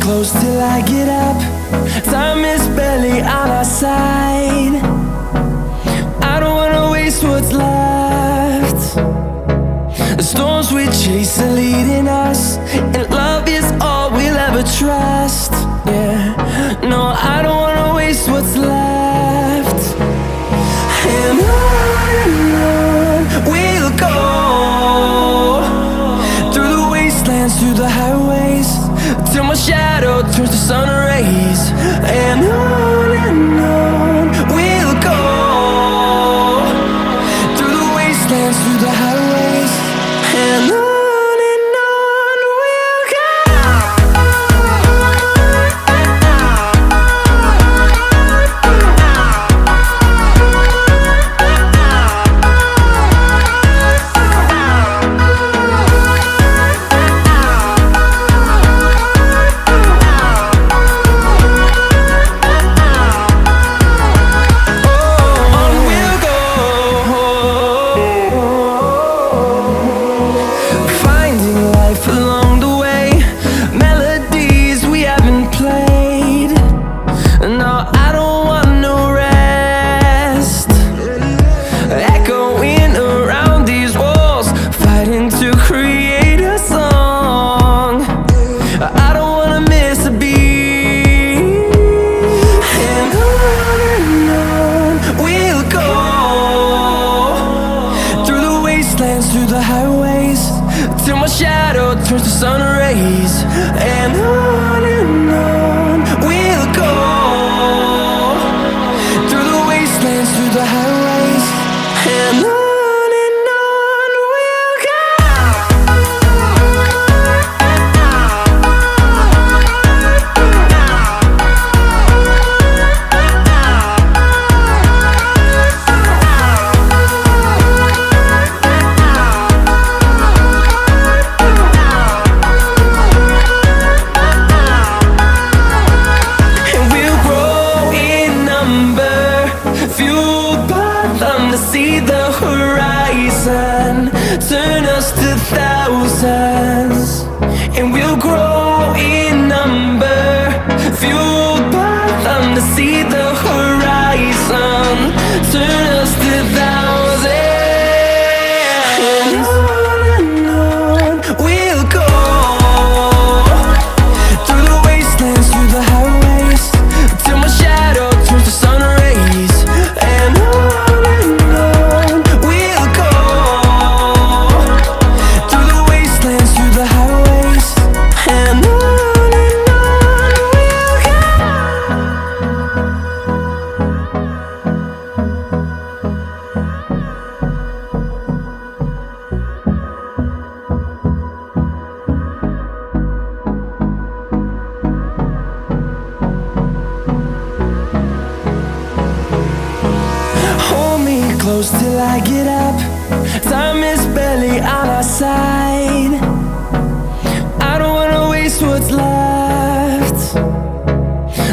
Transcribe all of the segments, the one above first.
close till I get up. Time is barely on our side. I don't wanna waste what's left. The storms we chase are leading us, and love is all we'll ever trust. Yeah, no, I don't wanna waste what's left. And on we'll go, through the wastelands, through the highways, till my shadow turns to sun rays. And on we'll go, through the wastelands, through the highways, and on we'll go. Through the highways, till my shadow turns to sun rays. And on we'll go, through the wastelands, through the highways, and on we'll go. See the horizon, turn us to thousands, and we'll grow in number, fueled by them. To see the horizon, turn us to thousands, and on we'll go, through the wastelands, through the highways, till my shadow turns to sun rays. And close till I get up. Time is barely on our side. I don't wanna waste what's left.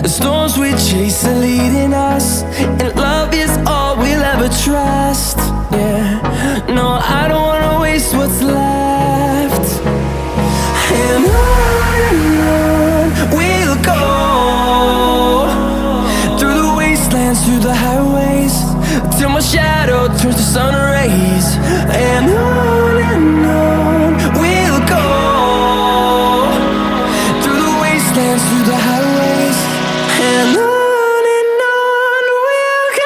The storms we chase are leading us, and love is all we'll ever trust. Yeah, no, I don't wanna waste what's left. And on we'll go, through the wastelands, through the highways, till my shadow turns to sun rays. And on we'll go, through the wastelands, through the highways, and on we'll go.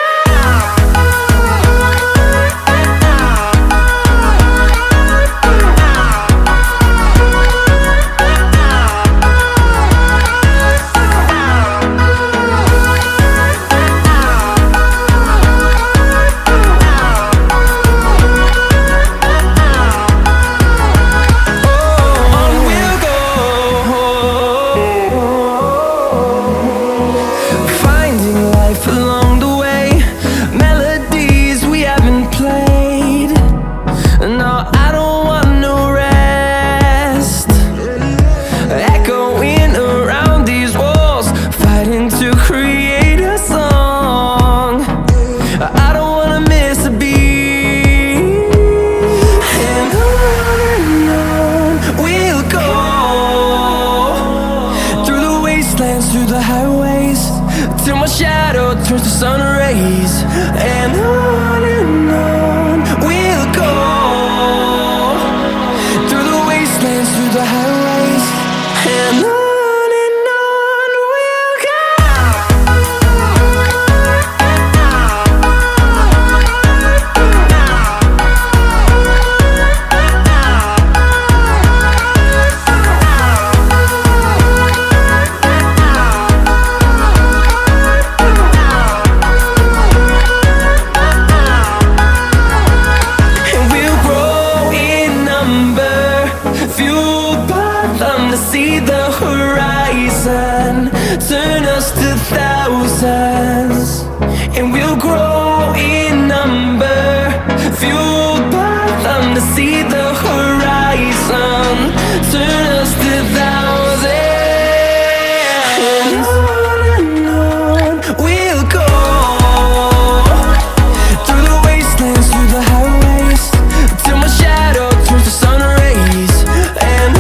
shadow turns to sun rays. And on we'll go, through the wastelands, through the highways. And on we'll go. To see the horizon turn us to thousands, and we'll grow in number, fueled by them. To see the horizon turn us to thousands, and on we'll go, through the wastelands, through the highways, till my shadow turns to sun rays. And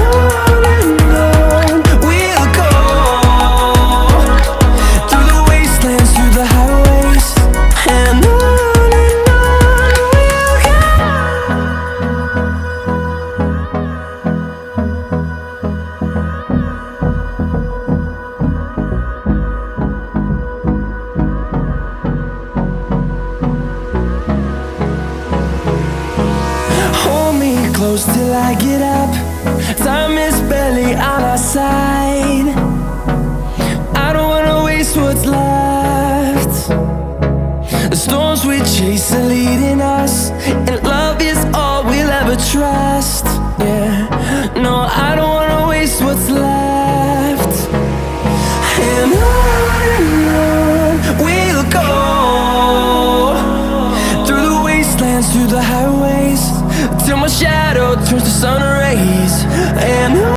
close till I get up. Time is barely on our side. I don't wanna waste what's left. The storms we chase are leading us, and love is all we'll ever trust. Yeah, no, I don't wanna waste what's left. And on we'll go, through the wastelands, through the highways, till my shadow turns to sun rays. And